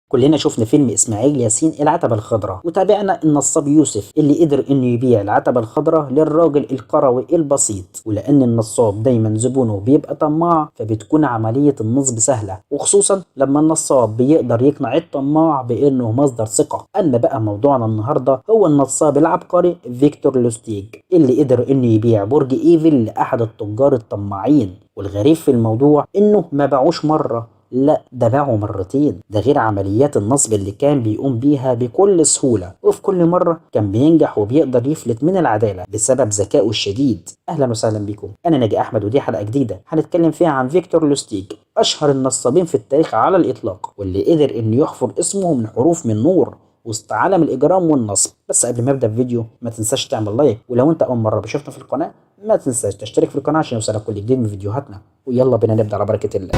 كلنا شفنا فيلم إسماعيل ياسين العتبة الخضراء، وتابعنا النصاب يوسف اللي قدر إنه يبيع العتبة الخضراء للراجل القروي البسيط. ولأن النصاب دايما زبونه بيبقى طماع، فبتكون عملية النصب سهلة، وخصوصا لما النصاب بيقدر يقنع الطماع بإنه مصدر ثقة. أما بقى موضوعنا النهاردة هو النصاب العبقري فيكتور لوستيج اللي قدر إنه يبيع برج إيفل لأحد التجار الطماعين. والغريب في الموضوع إنه ما باعوش مرة، لا ده باعوا مرتين، ده غير عمليات النصب اللي كان بيقوم بيها بكل سهولة، وفي كل مرة كان بينجح وبيقدر يفلت من العدالة بسبب ذكائه الشديد. أهلا وسهلا بكم، أنا ناجي أحمد، ودي حلقة جديدة هنتكلم فيها عن فيكتور لوستيج، أشهر النصابين في التاريخ على الإطلاق، واللي قدر إنه يحفر اسمه من حروف من نور وسط عالم الإجرام والنصب. بس قبل ما أبدأ الفيديو ما تنساش تعمل لايك، ولو أنت أول مرة بشوفنا في القناة ما تنساش تشترك في القناة عشان يوصلك كل جديد من فيديوهاتنا. ويلا بينا نبدأ على بركة الله.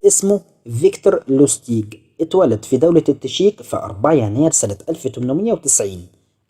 اسمه فيكتور لوستيج، اتولد في دولة التشيك في 4 يناير سنة 1890.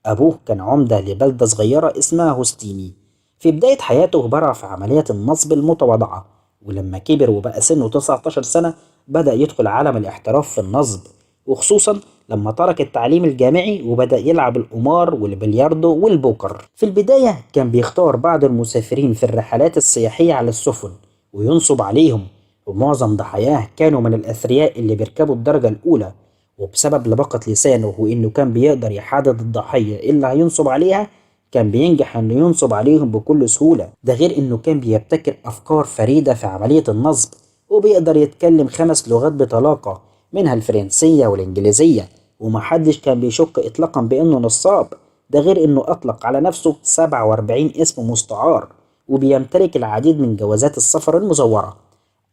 أبوه كان عمدة لبلدة صغيرة اسمها هوستيني. في بداية حياته برع في عمليات النصب المتواضعة، ولما كبر وبقى سنه 19 سنة بدأ يدخل عالم الاحتراف في النصب، وخصوصا لما ترك التعليم الجامعي وبدأ يلعب القمار والبلياردو والبوكر. في البداية كان بيختار بعض المسافرين في الرحلات السياحية على السفن وينصب عليهم، ومعظم ضحاياه كانوا من الأثرياء اللي بيركبوا الدرجة الأولى. وبسبب لباقة لسانه وإنه كان بيقدر يحدد الضحية اللي هينصب عليها، كان بينجح إنه ينصب عليهم بكل سهولة. ده غير إنه كان بيبتكر أفكار فريدة في عملية النصب، وبيقدر يتكلم 5 لغات بطلاقة منها الفرنسية والإنجليزية، ومحدش كان بيشك إطلاقا بإنه نصاب. ده غير إنه أطلق على نفسه 47 اسم مستعار، وبيمتلك العديد من جوازات السفر المزورة.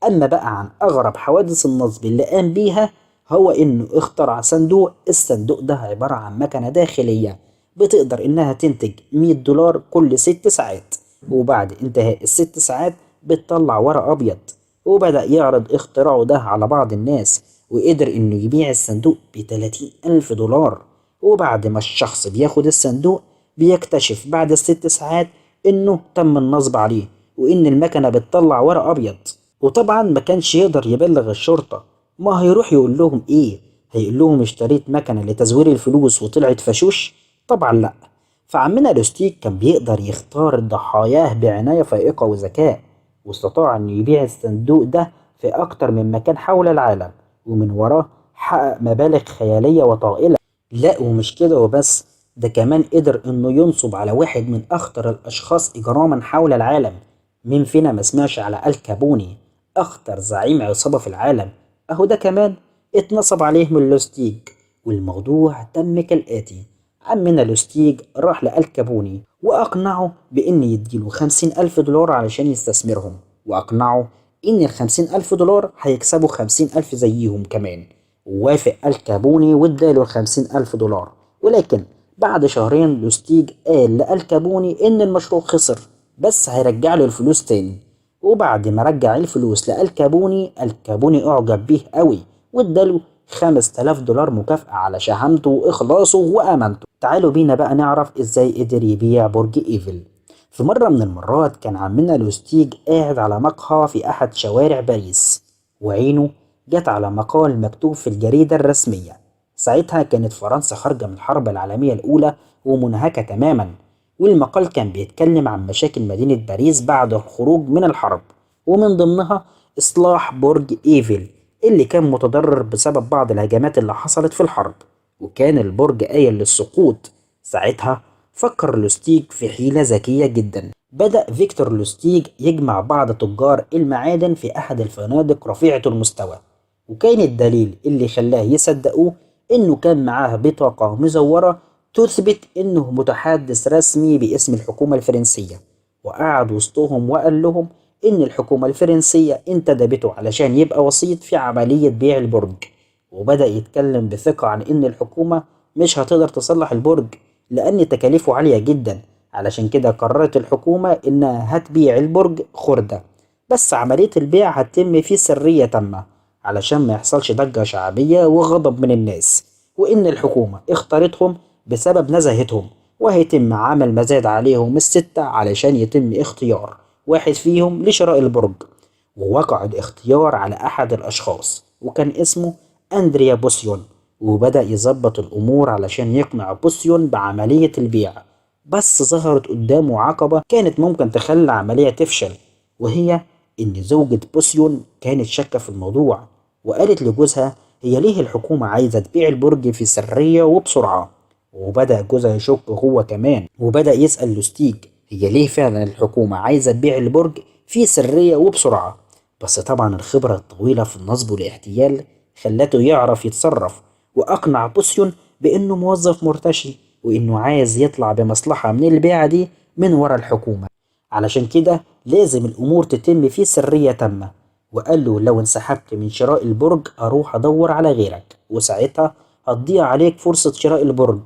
أما بقى عن أغرب حوادث النصب اللي قام بيها، هو إنه اخترع صندوق. الصندوق ده عبارة عن مكنة داخلية بتقدر إنها تنتج $100 كل 6 ساعات، وبعد انتهاء ال6 ساعات بتطلع ورق أبيض. وبدأ يعرض اختراعه ده على بعض الناس، وقدر إنه يبيع الصندوق ب30,000 دولار. وبعد ما الشخص بياخد الصندوق بيكتشف بعد ال6 ساعات إنه تم النصب عليه، وإن المكنة بتطلع ورق أبيض. وطبعا ما كانش يقدر يبلغ الشرطة، ما هيروح يقول لهم ايه؟ هيقول لهم اشتريت مكنة لتزوير الفلوس وطلعت فشوش؟ طبعا لا. فعمنا لوستيك كان بيقدر يختار ضحاياه بعناية فائقة وذكاء، واستطاع انه يبيع الصندوق ده في اكتر من مكان حول العالم، ومن وراه حقق مبالغ خيالية وطائلة. لا ومش كده وبس، ده كمان قدر انه ينصب على واحد من اخطر الاشخاص اجراما حول العالم. مين فينا ما سمعش على الكابوني، أخطر زعيم عصابة في العالم؟ أهو ده كمان اتنصب عليه من لوستيج. والموضوع تم كالآتي: عمنا لوستيج راح لألكابوني وأقنعه بإن يديله 50,000 دولار علشان يستثمرهم، وأقنعه إن ال50,000 دولار هيكسبوا 50,000 زيهم كمان. ووافق الكابوني واداله ال50,000 دولار. ولكن بعد شهرين لوستيج قال لألكابوني إن المشروع خسر، بس هيرجع له الفلوس تاني. وبعد ما رجع الفلوس لألكابوني، الكابوني أعجب بيه قوي واداله 5000 دولار مكافأة على شهامته وإخلاصه وأمانته. تعالوا بينا بقى نعرف إزاي قدر يبيع برج إيفل. في مرة من المرات كان عمنا لوستيج قاعد على مقهى في أحد شوارع باريس، وعينه جت على مقال مكتوب في الجريدة الرسمية. ساعتها كانت فرنسا خارجة من الحرب العالمية الأولى ومنهكة تماما، والمقال كان بيتكلم عن مشاكل مدينة باريس بعد الخروج من الحرب، ومن ضمنها إصلاح برج إيفل اللي كان متضرر بسبب بعض الهجمات اللي حصلت في الحرب، وكان البرج قايل للسقوط. ساعتها فكر لوستيج في حيلة ذكية جدا. بدأ فيكتور لوستيج يجمع بعض تجار المعادن في أحد الفنادق رفيعة المستوى، وكان الدليل اللي خلاه يصدقوه إنه كان معاه بطاقة مزورة تثبت إنه متحدث رسمي باسم الحكومة الفرنسية. وقعد وسطهم وقال لهم إن الحكومة الفرنسية انتدبته علشان يبقى وسيط في عملية بيع البرج، وبدأ يتكلم بثقة عن إن الحكومة مش هتقدر تصلح البرج لأن تكاليفه عالية جدا. علشان كده قررت الحكومة إنها هتبيع البرج خردة، بس عملية البيع هتتم في سرية تامة علشان ما يحصلش ضجة شعبية وغضب من الناس، وإن الحكومة اختارتهم بسبب نزاهتهم، وهيتم عمل مزاد عليهم ال6 علشان يتم اختيار واحد فيهم لشراء البرج. ووقع الاختيار على أحد الأشخاص وكان اسمه أندريا بوسيون، وبدأ يظبط الأمور علشان يقنع بوسيون بعملية البيع. بس ظهرت قدامه عقبة كانت ممكن تخلي العملية تفشل، وهي إن زوجة بوسيون كانت شاكة في الموضوع، وقالت لجوزها هي ليه الحكومة عايزة تبيع البرج في سرية وبسرعة. وبدأ جوزها يشك هو كمان، وبدأ يسأل لوستيج هي ليه فعلا الحكومة عايزة تبيع البرج في سرية وبسرعة. بس طبعا الخبرة الطويلة في النصب والاحتيال خلته يعرف يتصرف، وأقنع بوسيون بإنه موظف مرتشي، وإنه عايز يطلع بمصلحة من البيعة دي من ورا الحكومة، علشان كده لازم الأمور تتم في سرية تامة. وقال له لو انسحبت من شراء البرج أروح أدور على غيرك، وساعتها هتضيع عليك فرصة شراء البرج.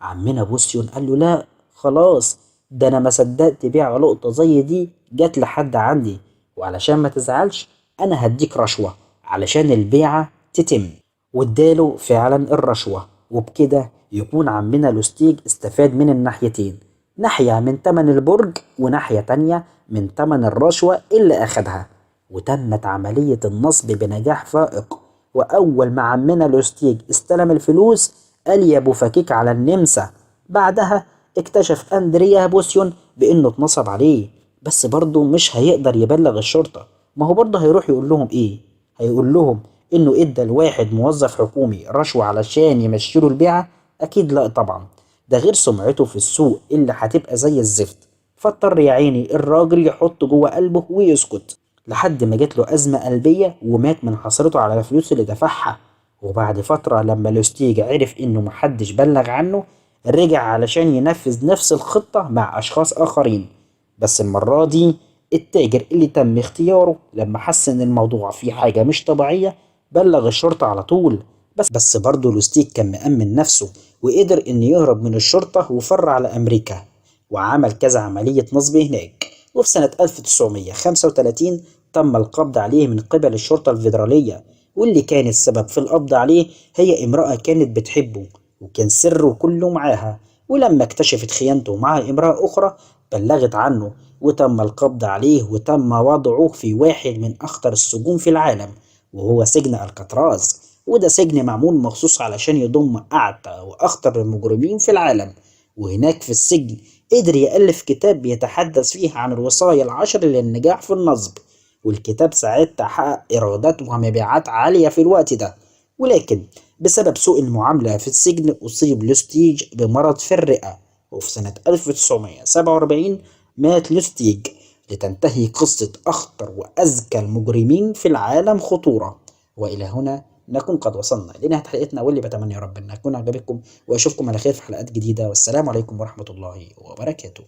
عمنا بوسيون قال له لا خلاص، ده أنا ما صدقت بيع لقطة زي دي جت لحد عندي، وعلشان ما تزعلش أنا هديك رشوة علشان البيعة تتم. واداله فعلا الرشوة، وبكده يكون عمنا لوستيج استفاد من الناحيتين، ناحية من تمن البرج وناحية تانية من تمن الرشوة اللي أخدها. وتمت عملية النصب بنجاح فائق، وأول ما عمنا لوستيج استلم الفلوس قال يا أبو فكيك على النمسا. بعدها اكتشف أندريا بوسيون بإنه اتنصب عليه، بس برضه مش هيقدر يبلغ الشرطة، ما هو برضه هيروح يقول لهم إيه؟ هيقول لهم إنه إدى لواحد موظف حكومي رشوة علشان يمشيله البيعة؟ أكيد لأ طبعا، ده غير سمعته في السوق اللي هتبقى زي الزفت. فاضطر يا عيني الراجل يحط جوه قلبه ويسكت لحد ما جات له أزمة قلبية ومات من حسرته على الفلوس اللي دفعها. وبعد فترة لما لوستيج عرف إنه محدش بلغ عنه، رجع علشان ينفذ نفس الخطة مع أشخاص آخرين، بس المرة دي التاجر اللي تم اختياره لما حس إن الموضوع فيه حاجة مش طبيعية بلغ الشرطة على طول. بس برضه لوستيك كان مأمن نفسه، وقدر إنه يهرب من الشرطة وفر على أمريكا، وعمل كذا عملية نصب هناك. وفي سنة 1935 تم القبض عليه من قبل الشرطة الفيدرالية، واللي كان السبب في القبض عليه هي امرأة كانت بتحبه وكان سره كله معاها. ولما اكتشفت خيانته مع امرأة أخرى بلغت عنه، وتم القبض عليه وتم وضعه في واحد من أخطر السجون في العالم، وهو سجن الكاتراز. وده سجن معمول مخصوص علشان يضم أعتى وأخطر المجرمين في العالم. وهناك في السجن قدر يألف كتاب بيتحدث فيه عن الوصايا العشر للنجاح في النصب، والكتاب ساعتها حقق إيرادات ومبيعات عالية في الوقت ده. ولكن بسبب سوء المعاملة في السجن أصيب لوستيج بمرض في الرئة، وفي سنة 1947 مات لوستيج، لتنتهي قصة أخطر وأذكى المجرمين في العالم خطورة. وإلى هنا نكون قد وصلنا لنهاية حلقتنا، واللي بتمنى يا رب أن أكون عجبكم، وأشوفكم على خير في حلقات جديدة، والسلام عليكم ورحمة الله وبركاته.